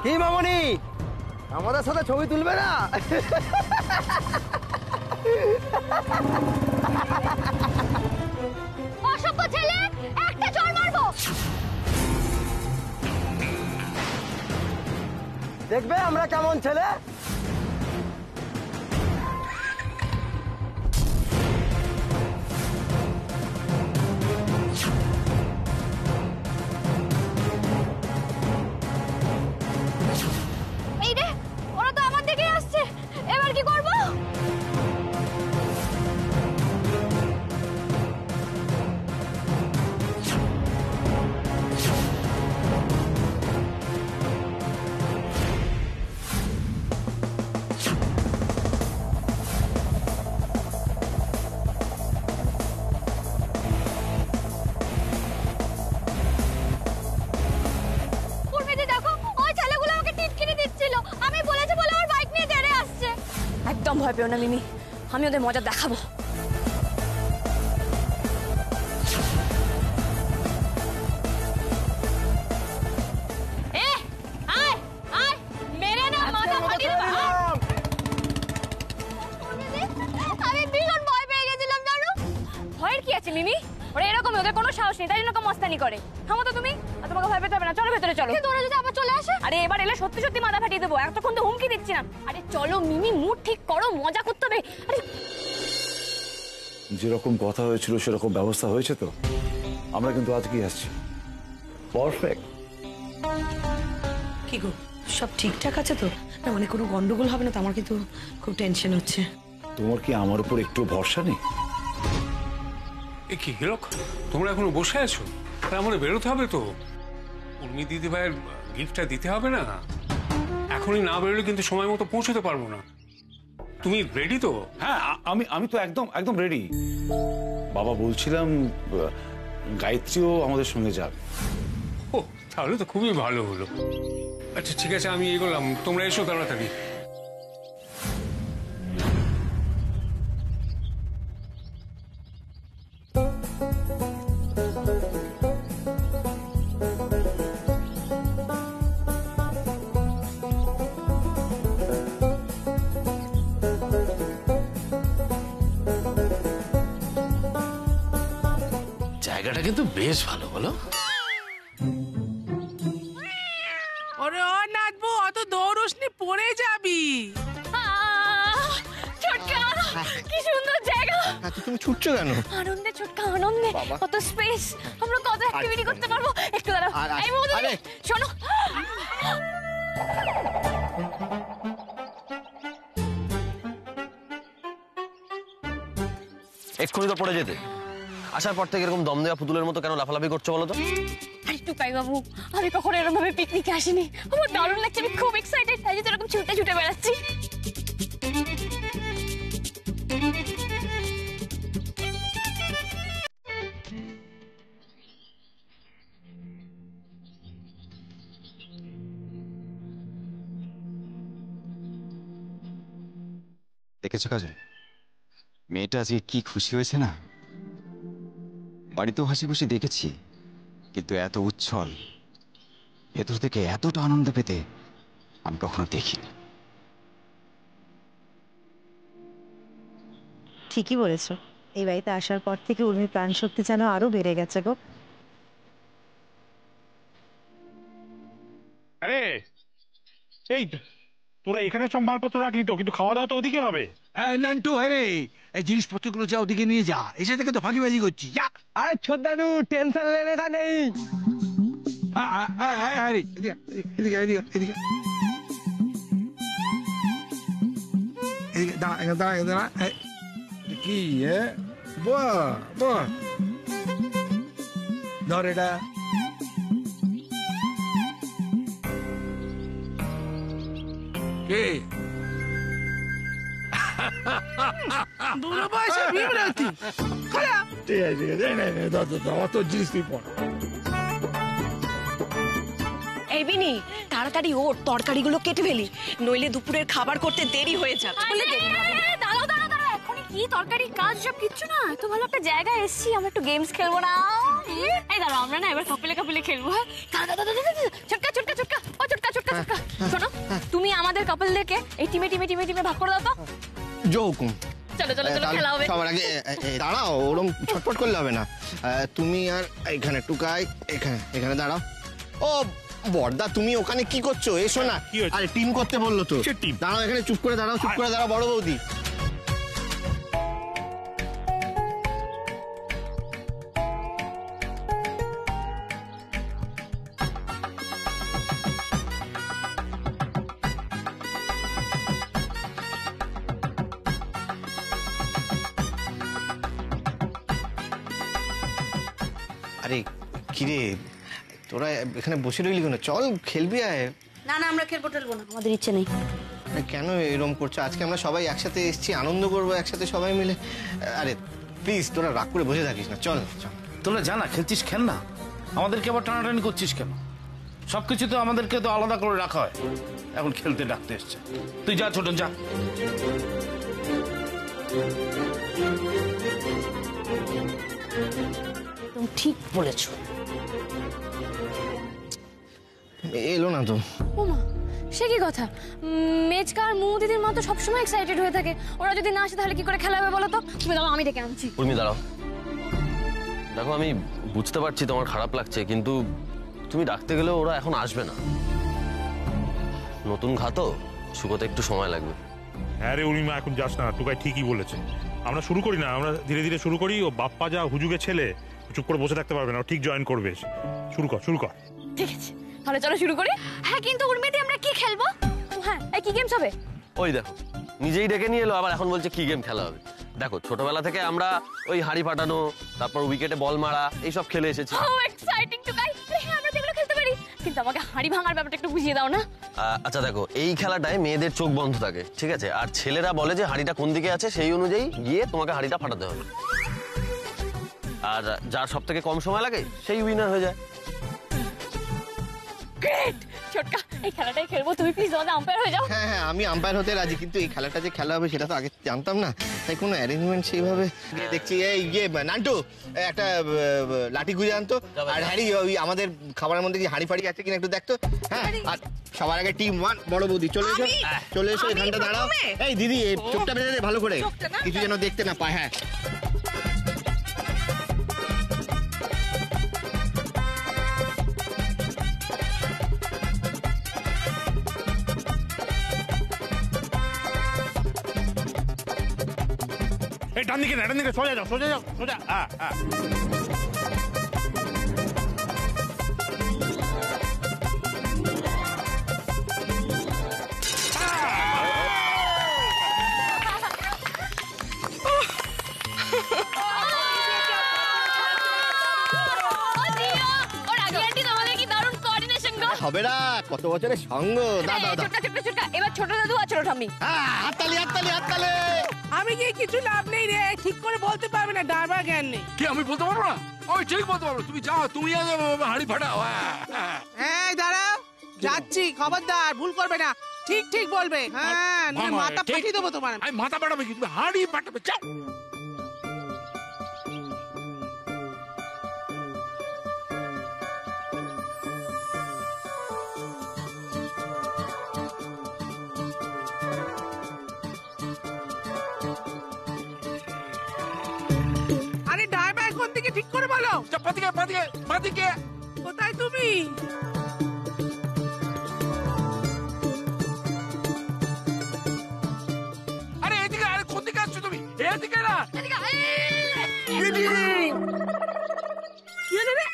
কি মামনি, আমাদের সাথে ছবি তুলবে না? অসভ্য ছেলে, একটা চড় মারবো। দেখবে আমরা কেমন ছেলে। এই রে, ওরা তো আমার দিকেই আসছে, এবার কি করবো? একদম ভয় পেও না মিমি, আমি ওদের মজা দেখাবো। আমি ভীষণ ভয় পেয়ে গেছিলাম জানো। ভয়ের কি আছে মিমি, ওরা এরকম, ওদের কোনো সাহস নেই, তাই জন্য মস্তানি করে। থামো তো তুমি, তোমাকে ভয় পেতে হবে না, চলো ভেতরে চলো। কিন্তু ওরা যদি আবার চলে আসে? আরে এবার এলে সত্যি সত্যি মাথা ফাটিয়ে দেবো, এতক্ষণ তো হুমকি দিচ্ছি না। আরে চলো মিমি, মুড ঠিক করো, মজা করতে হবে। আরে যেরকম কথা হয়েছিল সেরকম ব্যবস্থা হয়েছে তো? আমরা কিন্তু আজকেই আসছি। পারফেক্ট। কি গো, সব ঠিকঠাক আছে তো? না মানে কোনো গন্ডগোল হবে না তো? আমার কিন্তু খুব টেনশন হচ্ছে। তোমার কি আমার উপর একটু ভরসা নেই? কি হিরক, তোমরা এখনো বসে আছো? আমাদের বেরোতে হবে তো, উর্মি দিদি ভাইয়ের গিফটটা দিতে হবে না? এখনই না বেরোলে কিন্তু সময় মতো পৌঁছতে পারবো না। তুমি রেডি তো? হ্যাঁ, আমি তো একদম একদম রেডি। বাবা বলছিলাম গায়ত্রীও আমাদের সঙ্গে যাবে। ও, তাহলে তো খুবই ভালো হলো। আচ্ছা ঠিক আছে, আমি এগোলাম, তোমরা এসো তাড়াতাড়ি। জায়গাটা কিন্তু বেশ ভালো, বলো? ওরে ও নাচবো, অত দৌড়সনি পড়ে যাবি। ছোটকা, কি সুন্দর জায়গা। তুমি ছুটছো কেন? আনন্দে ছোটকা, আনন্দে। কত স্পেস, আমরা কত অ্যাক্টিভিটি করতে পারবো। একটু দাঁড়াও, এই মধুদিদি শোনো। এক্ষুনি তো পড়ে যেতে। আসার পর থেকে এরকম দম দেওয়া পুতুলের মতো কেন লাফালাফি করছো বলো তো? একটু পাই বাবু, আমি কখনো এরকম ভাবে পিকনিকে আসিনি, আমার দারুণ লাগছে, আমি খুব এক্সাইটেড, তাই যে এরকম ছুটে ছুটে বেড়াচ্ছি। দেখেছো কাজল, মেয়েটা আজকে কি খুশি হয়েছে না? বাড়িতেও হাসি খুশি দেখেছি, কিন্তু এত উচ্ছল, ভেতর থেকে এতটা আনন্দ পেতে আমি কখনো দেখিনি। ঠিকই বলেছো, এই বাড়িতে আসার পর থেকে উর্মির প্রাণ শক্তি যেন আরো বেড়ে গেছে গো। আরে এই তোরা এখানে সব মালপত্র রাখলি তো, কিন্তু খাওয়া দাওয়া তো ওদিকে হবে। নান্টু, আরে এই জিনিসপত্রগুলো যা ওদিকে নিয়ে যা, এসে থেকে তো ফাঁকিবাজি করছি। আরে ছোটদাদু, টেনশন লেনে নেই। এদিকে এদিকে এদিকে এদিকে দাঁড়া দাঁড়া দাঁড়া। কি বাহ বাহ, ধর এটা। কে বুড়ো বয়সে বিভ্রান্তি। ঠিক আছে ঠিক আছে, তোর জিনিস তুই পড়। এই বিনি, তাড়াতাড়ি ওর তরকারিগুলো কেটে ফেলি, নইলে দুপুরের খাবার করতে দেরি হয়ে যাবে। দাঁড়াও দাঁড়াও দাঁড়াও, এখনই কি তরকারি কাজ সব কিচ্ছু না, এত ভালো একটা জায়গায় এসছি, আমরা একটু গেমস খেলবো না? এই দাঁড়াও, আমরা না এবার কাপলে কাপলে খেলবো। হ্যাঁ, ছোটকা ছোটকা ছোটকা, ও ছোটকা ছোটকা ছোটকা, কাপলদেরকে এই টিমে টিমে টিমে টিমে ভাগ করে দাও তো। জো হুকুম। চলো চলো চলো, খেলা হবে। সবার আগে দাঁড়াও, ওরম ছটফট করলে হবে না। তুমি আর এখানে টুকাই, এখানে এখানে দাঁড়াও। ও বড়দা, তুমি ওখানে কি করছো? এসো না। আরে টিম করতে বললো তো। দাঁড়াও এখানে, চুপ করে দাঁড়াও, চুপ করে দাঁড়াও বড় বৌদি। আরে কিরে, তোরা এখানে বসে রইলি কেন? চল খেলবি। আয়। না না, আমরা খেলবো টেলবো না, আমাদের ইচ্ছে নেই। কেন এরকম করছো? আজকে আমরা সবাই একসাথে এসেছি, আনন্দ করবো একসাথে সবাই মিলে। আরে প্লিজ তোরা রাগ করে বসে থাকিস না, চল চল। তোরা জানা খেলছিস, খেল না, আমাদেরকে আবার টানাটানি করছিস কেন? সবকিছু তো আমাদেরকে তো আলাদা করে রাখা হয়, এখন খেলতে ডাকতে এসছে। তুই যা ছোট, যা। তুমি ঠিক বলেছো। এলো না তো। ওমা, সে কি কথা? মেজকা আর মুমু দিদির মা তো সবসময় এক্সাইটেড হয়ে থাকে, ওরা যদি না আসে তাহলে কি করে খেলা হবে বলো তো? তুমি দাও, আমি ডেকে আনছি। উর্মি দাঁড়াও, দেখো আমি বুঝতে পারছি তোমার খারাপ লাগছে, কিন্তু তুমি ডাকতে গেলেও ওরা এখন আসবে না। নতুন ঘাতো, শুকোতে একটু সময় লাগবে। হ্যাঁ রে উর্মিমা, এখন যাস না, টুকাই ঠিকই বলেছে। আমরা শুরু করি না, আমরা ধীরে ধীরে শুরু করি। ও বাপ্পা যা হুজুগে ছেলে, চুপ করে বসে থাকতে পারবে না, ঠিক জয়েন করবে। শুরু কর, শুরু কর। ঠিক আছে, তাহলে চলো শুরু করি। হ্যাঁ, কিন্তু উর্মিদি আমরা কি খেলবো? হ্যাঁ, এই কি গেমস হবে? ওই দেখো, নিজেই ডেকে নিয়ে এলো, আবার এখন বলছে কি গেম খেলা হবে। দেখো, ছোটবেলা থেকে আমরা ওই হাড়ি ফাটানো, তারপর উইকেটে বল মারা, এইসব খেলে এসেছি। হাউ এক্সাইটিং টু গাই! হ্যাঁ, আমরা যেগুলো খেলতে পারি, কিন্তু আমাকে হাড়ি ভাঙার ব্যাপারটা একটু বুঝিয়ে দাও না। আচ্ছা দেখো, এই খেলাটায় মেয়েদের চোখ বন্ধ থাকে, ঠিক আছে? আর ছেলেরা বলে যে হাড়িটা কোন দিকে আছে, সেই অনুযায়ী গিয়ে তোমাকে হাড়িটা ফাটাতে হবে। আর যার সব থেকে কম সময় লাগে সেই উইনার হয়ে যায়। গ্রেট! ছোটকা, এই খেলাটাই খেলবো, তুমি প্লিজ আমাদের আম্পায়ার হয়ে যাও। হ্যাঁ হ্যাঁ, আমি আম্পায়ার হতে রাজি, কিন্তু এই খেলাটা যে খেলা হবে সেটা তো আগে জানতাম না, তাই কোনো অ্যারেঞ্জমেন্ট সেইভাবে দেখছি। এই নান্টু, একটা লাঠি গুঁজে আনতো। আর হ্যারি, ওই আমাদের খাবারের মধ্যে কি হাঁড়ি ফাড়ি আছে কিনা একটু দেখতো। হ্যাঁ, আর সবার আগে টিম 1 বড় বৌদি চলে এসো, চলে এসো এখানটা দাঁড়াও। এই দিদি, চোখটা বেঁধে দে ভালো করে, কিছু যেন দেখতে না পায়। হ্যাঁ, এই ডান দিকে না, ডান দিকে, সোজা যাও, সোজা যাও, সোজা। হ্যাঁ হ্যাঁ। হবে না, কত বছরের সঙ্গ। দাদা এবার ছোট দাদু আর ছোট ঠাম্মি। হাততালি হাততালি হাততালি। আমি কি কিছু লাভ নেই রে, ঠিক করে বলতে পারবে না, ড্রাইভার জ্ঞান নেই। কি আমি বলতে পারবো না? আমি ঠিক বলতে পারবো। তুমি যাও, তুমি হাড়ি ফাটাও। এই দাঁড়াও, যাচ্ছি, খবরদার ভুল করবে না, ঠিক ঠিক বলবে। হ্যাঁ, মাথা ফাটিয়ে দেবো তোমার। আমি মাথা ফাটাবে কি? তুমি হাড়ি ফাটাবে, যাও। আরে ড্রাইভার কোন দিকে ঠিক করে বলো। বাদিকে বাদিকে বাদিকে। কোথায় তুমি? আরে এদিকে। আরে কোন দিকে আসছো তুমি? এদিকে না, এদিকে। কি হলো রে?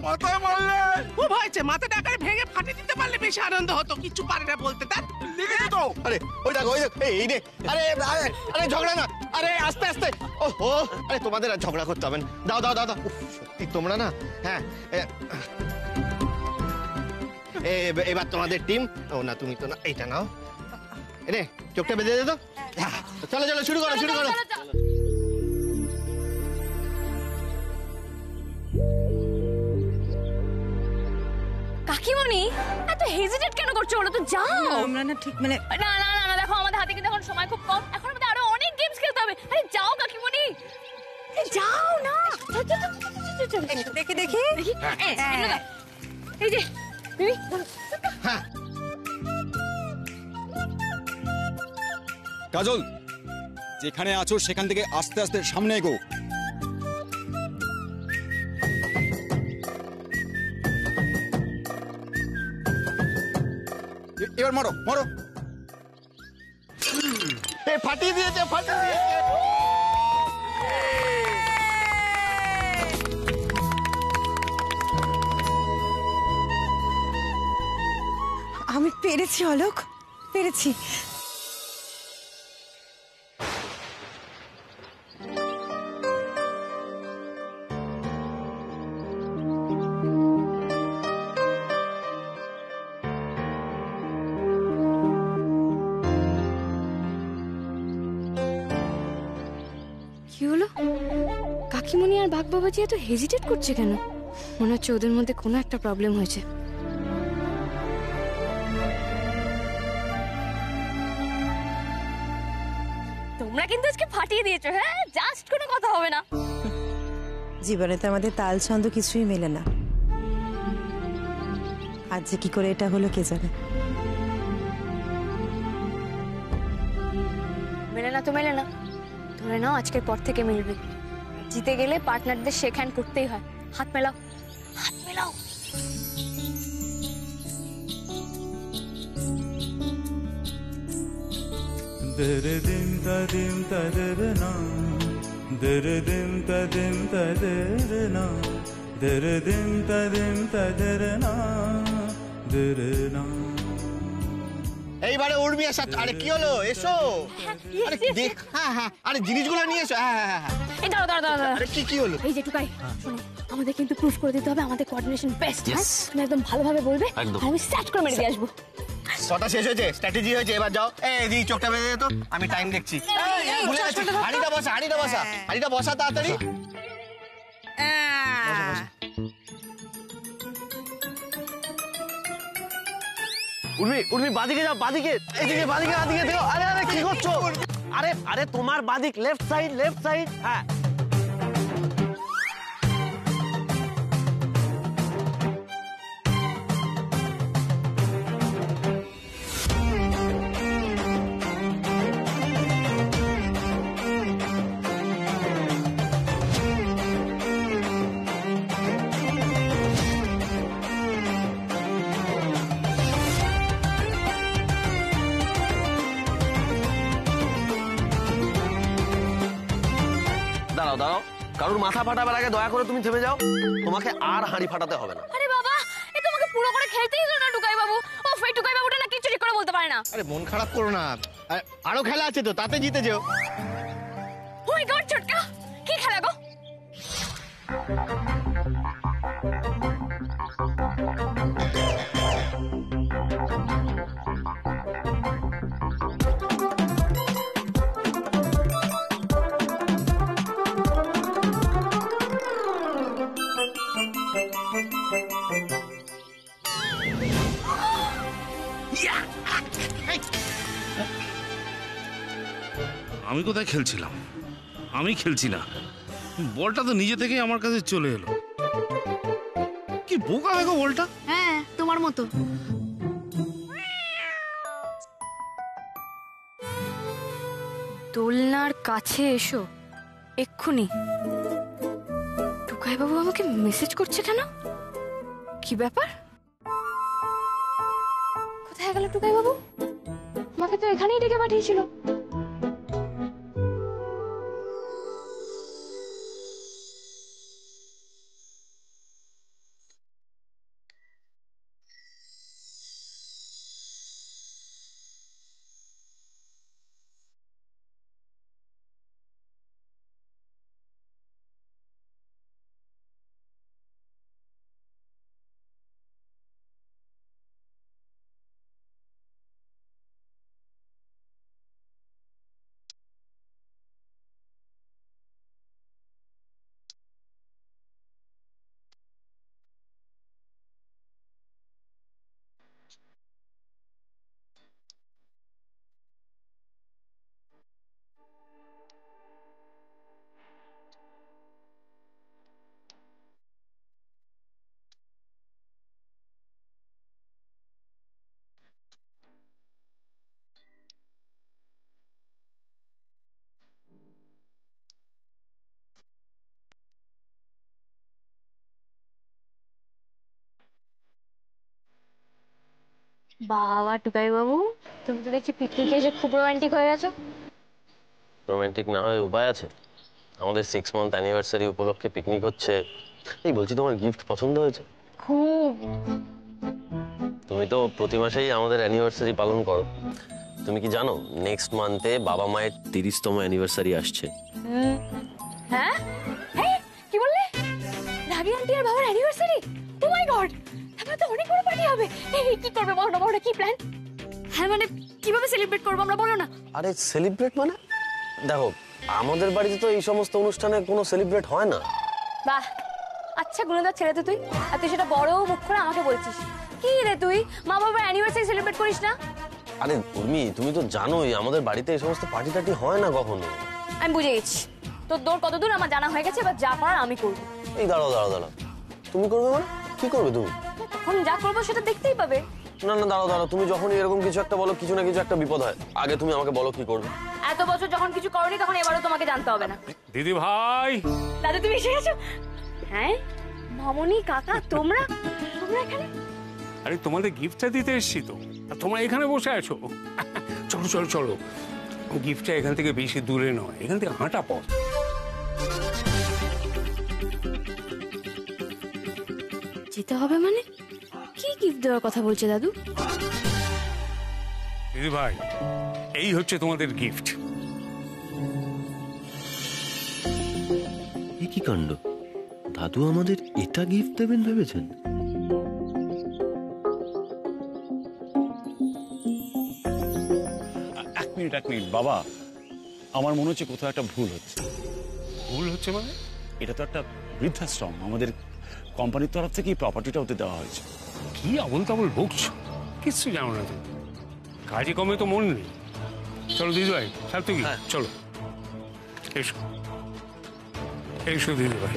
মাথায় মারলে। খুব হয়েছে, মাথাটা আকারে ভেঙে ফাটিয়ে দিতে পারলে বেশি আনন্দ হতো। কিছু পারে না বলতে, তার লিখে তো। আরে ওই দেখো, ওই দেখো, এই রে। আরে আরে আরে ঝগড়া না, আরে আস্তে আস্তে। ওহো, আরে তোমাদের আর ঝগড়া করতে হবে না। দাও দাও দাও দাও। সত্যি তোমরা না। হ্যাঁ, এবার তোমাদের টিম। ও না, তুমি তো না, এইটা নাও। রে, চোখটা বেঁধে দে তো। চলো চলো, শুরু করো, শুরু করো। কাকিমণি, এত হেজিটেট কেন করছো? বলো তো, যাও। আমরা না ঠিক মানে না না না, দেখো আমাদের হাতে কিন্তু এখন সময় খুব কম, এখন আমাদের আরো অনেক গেমস খেলতে হবে। আরে যাও কাকিমণি, যাও না। দেখি দেখি এই যে মিমি কাজল, যেখানে আছো সেখান থেকে আস্তে আস্তে সামনে এগো। এবার মারো মারো। ফাটিয়ে দিয়েছে, ফাটিয়ে দিয়েছে। আমি পেরেছি অলোক, পেরেছি। কি হলো? কাকিমণি আর বাঘ বাবাজি এত হেজিটেট করছে কেন? মনে হচ্ছে ওদের মধ্যে কোনো একটা প্রবলেম হয়েছে। তোমরা কিন্তু আজকে ফাটিয়ে দিয়েছো। হ্যাঁ, জাস্ট কোনো কথা হবে না। জীবনে তো আমাদের তাল ছন্দ কিছুই মেলে না। আজ যে কি করে এটা হলো কে জানে। মেলে না তো মেলে না, ধরে নাও আজকের পর থেকে মিলবে। জিতে গেলে পার্টনারদের শেক হ্যান্ড করতেই হয়। হাত মেলাও, হাত মেলাও। দরদিম তদিম তদরনা, দরদিম তদিম তদরনা, দরদিম তদিম তদরনা, দরনা। এইবারে উর্মিয়ার সাথে। আরে কি হলো? এসো। আরে দেখ, হ্যাঁ হ্যাঁ, আরে জিনিসগুলো নিয়ে এসো। হ্যাঁ হ্যাঁ হ্যাঁ। এই দাঁড়াও দাঁড়াও দাঁড়াও। আরে কি হলো? এই যে টুকাই, শোনো, আমাদের কিন্তু প্রুফ করে দিতে হবে আমাদের কোঅর্ডিনেশন বেস্ট। হ্যাঁ, তুমি একদম ভালোভাবে বলবে, আমি সেট করে মেরে দিয়ে আসবো। কথা শেষ হয়েছে, স্ট্র্যাটেজি হয়েছে, এবার যাও। এই চোখটা বেঁধে দে তো, আমি টাইম দেখছি। ভুলে গেছি। হাড়িটা বসা, হাড়িটা বসা, হাড়িটা বসা তাড়াতাড়ি। উর্মি, উর্মি বাদিকে যাও, বাদিকে। এদিকে বাদিকে, বাদিকে দেখো। আরে আরে কি করছো? আরে আরে তোমার বাদিক, লেফট সাইড, লেফট সাইড। হ্যাঁ, দাঁড়াও দাঁড়াও। কারোর মাথা ফাটাবার আগে দয়া করে তুমি থেমে যাও। তোমাকে আর হাঁড়ি ফাটাতে হবে না। আরে বাবা, এ তোমাকে পুরো করে খেলতেই হলো না টুকাই বাবু। ও ফের টুকাই বাবুটা না কিছু ঠিক করে বলতে পারে না। আরে মন খারাপ করো না, আরো খেলা আছে তো, তাতে জিতে যেও। ও মাই গড ছোটকা, কি খেলা গো? আমি কোথায় খেলছিলাম? আমি খেলছি না, বলটা তো নিজে থেকেই আমার কাছে চলে এলো। কি বোকা দেখো বলটা। হ্যাঁ, তোমার মতো। দোলনার কাছে এসো এক্ষুনি। টুকাই বাবু আমাকে মেসেজ করছে কেন? কি ব্যাপার? কোথায় গেল টুকাই বাবু? আমাকে তো এখানেই ডেকে পাঠিয়েছিল। বাবা টুকাই বাবু, তুমি তো দেখছি পিকনিকে এসে খুব রোমান্টিক হয়ে গেছো। রোমান্টিক না হয়ে উপায় আছে? আমাদের 6 মান্থ অ্যানিভার্সারি উপলক্ষে পিকনিক হচ্ছে। এই বলছি, তোমার গিফট পছন্দ হয়েছে? খুব। তুমি তো প্রতি মাসেই আমাদের অ্যানিভার্সারি পালন করো। তুমি কি জানো নেক্সট মান্থে বাবা মায়ের 30তম অ্যানিভার্সারি আসছে? হ্যাঁ, কি বললে? রাগি আন্টি আর বাবার অ্যানিভার্সারি? ও মাই গড, তাহলে তো অনেক বড় পার্টি হবে। এই কি করবে বলো না, বলো কি প্ল্যান? হ্যাঁ মানে কিভাবে সেলিব্রেট করবো আমরা, বলো না। আরে সেলিব্রেট মানে দেখো, আমাদের বাড়িতে তো এই সমস্ত অনুষ্ঠানে কোনো সেলিব্রেট হয় না। বাহ, আচ্ছা গুণদার ছেলে তো তুই, আর তুই সেটা বড় মুখ করে আমাকে বলছিস। কি রে তুই মা বাবার অ্যানিভার্সারি সেলিব্রেট করিস না? আরে উর্মি, তুমি তো জানোই আমাদের বাড়িতে এই সমস্ত পার্টি টার্টি হয় না কখনো। আমি বুঝে গেছি তোর দৌড় কত দূর আমার জানা হয়ে গেছে, এবার যা করার আমি করবো। এই দাঁড়াও দাঁড়াও দাঁড়াও, তুমি করবে মানে? কি করবে তুমি? তখন যা করবো সেটা দেখতেই পাবে। না না দাঁড়াও দাঁড়াও, তুমি যখনই এরকম কিছু একটা বলো, কিছু না কিছু একটা বিপদ হয়। আগে তুমি আমাকে বলো কি করবে। এত বছর যখন কিছু করনি তখন এবারও তোমাকে জানতে হবে না। দিদি ভাই, দাদু তুমি এসে গেছো? হ্যাঁ মামনি কাকা, তোমরা তোমরা এখানে? আরে তোমাদের গিফটটা দিতে এসেছি তো, আর তোমরা এখানে বসে আছো। চলো চলো চলো, গিফটটা এখান থেকে বেশি দূরে নয়, এখান থেকে হাঁটা পথ। যেতে হবে মানে? কি গিফট দেওয়ার কথা বলছে দাদু? দিদি ভাই, এই হচ্ছে তোমাদের গিফট। কি কাণ্ড, দাদু আমাদের এটা গিফট দেবেন ভেবেছেন? এক মিনিট বাবা, আমার মনে হচ্ছে কোথাও একটা ভুল হচ্ছে। ভুল হচ্ছে মানে? এটা তো একটা বৃদ্ধাশ্রম, আমাদের কোম্পানির তরফ থেকে এই প্রপার্টিটা ওতে দেওয়া হয়েছে। কি আবল তাবল বকছো, কিচ্ছু জানো না তুমি। কাজে কমে তো মন নেই। চলো দিদি ভাই, সাথে কি? চলো এসো এসো দিদি ভাই।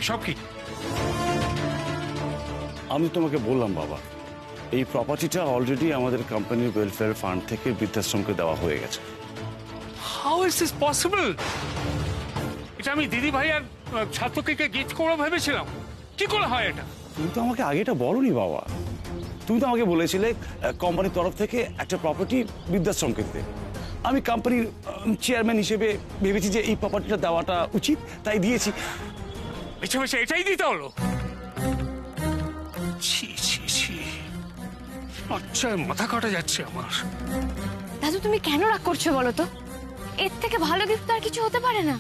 সব কি? আমি তোমাকে বললাম বাবা, এই প্রপার্টিটা অলরেডি আমাদের কোম্পানির ওয়েলফেয়ার ফান্ড থেকে বৃদ্ধাশ্রমকে দেওয়া হয়ে গেছে। How is this possible? এটা আমি দিদি ভাই আর ছাত্রকে গিফট করবো ভেবেছিলাম। কি করে হয় এটা? তুমি তো আমাকে আগে এটা বলোনি বাবা। তুমি তো আমাকে বলেছিলে কোম্পানির তরফ থেকে একটা প্রপার্টি বৃদ্ধাশ্রমকে দিতে। আমি কোম্পানির চেয়ারম্যান হিসেবে ভেবেছি যে এই প্রপার্টিটা দেওয়াটা উচিত, তাই দিয়েছি। বেছে বেছে এটাই দিতে হলো? ছি ছি ছি, আচ্ছা মাথা কাটা যাচ্ছে আমার। দাদু তুমি কেন রাগ করছো বলো তো? এর থেকে ভালো গিফট আর কিছু হতে পারে না।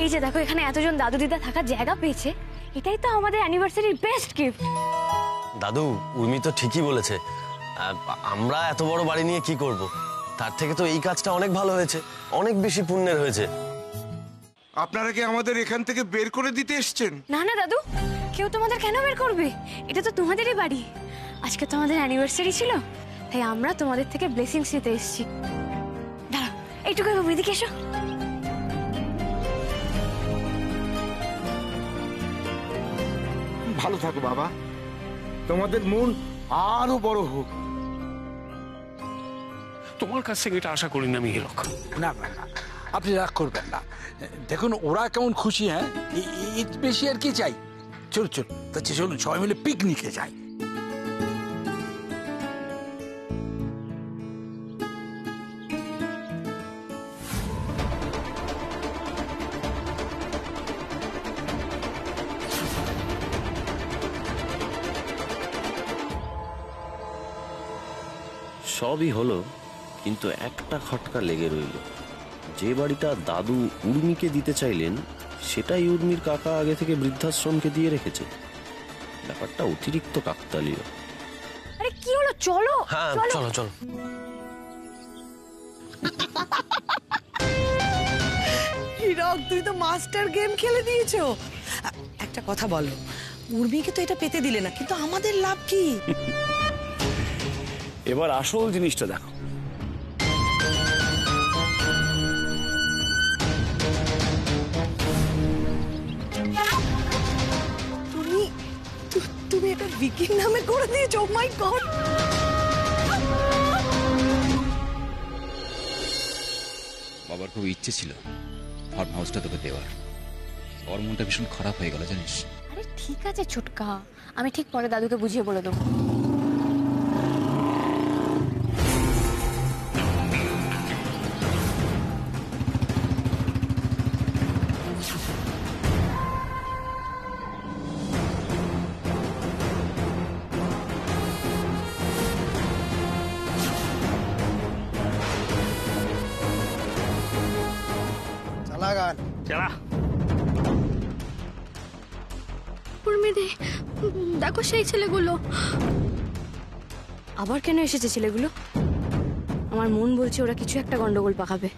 এই যে দেখো, এখানে এতজন দাদু দিদা থাকার জায়গা পেয়েছে, এটাই তো আমাদের অ্যানিভার্সারির বেস্ট গিফট। দাদু, উর্মি তো ঠিকই বলেছে। আমরা এত বড় বাড়ি নিয়ে কি করব? তার থেকে তো এই কাজটা অনেক ভালো হয়েছে, অনেক বেশি পুণ্যের হয়েছে। আপনারা কি আমাদের এখান থেকে বের করে দিতে এসেছেন? না না দাদু, কেউ তোমাদের কেন বের করবে? এটা তো তোমাদেরই বাড়ি। আজকে তো আমাদের অ্যানিভার্সারি ছিল, তাই আমরা তোমাদের থেকে ব্লেসিংস নিতে এসেছি। দাঁড়াও, এইটুকু বাবু এদিকে এসো। ভালো থাকো বাবা, তোমাদের মন আরো বড় হোক। তোমার কাছ থেকে এটা আশা করিনি আমি, হিরক। না না না, আপনি রাগ করবেন না। দেখুন ওরা কেমন খুশি, হ্যাঁ এর বেশি আর কি চাই। চল চল, চলুন সবাই মিলে পিকনিকে যাই। সবই হলো, কিন্তু একটা খটকা লেগে রইল। যে বাড়িটা দাদু উর্মিকে দিতে চাইলেন, সেটাই উর্মির কাকা আগে থেকে বৃদ্ধাশ্রমকে দিয়ে রেখেছে। ব্যাপারটা অতিরিক্ত কাকতালীয়। আরে কি হলো, চলো। হ্যাঁ চলো চলো। হিরক, তুই তো মাস্টার গেম খেলে দিয়েছো। একটা কথা বলো, উর্মিকে তো এটা পেতে দিলে না, কিন্তু আমাদের লাভ কি? এবার আসল জিনিসটা দেখো। তুমি এটা ভিকির নামে করে দিয়েছো। ও মাই গড! বাবার খুব ইচ্ছে ছিল ফার্ম হাউসটা তোকে দেওয়ার, ওর মনটা ভীষণ খারাপ হয়ে গেল জানিস। আরে ঠিক আছে ছোটকা, আমি ঠিক পরে দাদুকে বুঝিয়ে বলে দেবো। চালা। উর্মিদি, দেখো সেই ছেলেগুলো আবার কেন এসেছে ছেলেগুলো? আমার মন বলছে ওরা কিছু একটা গন্ডগোল পাকাবে।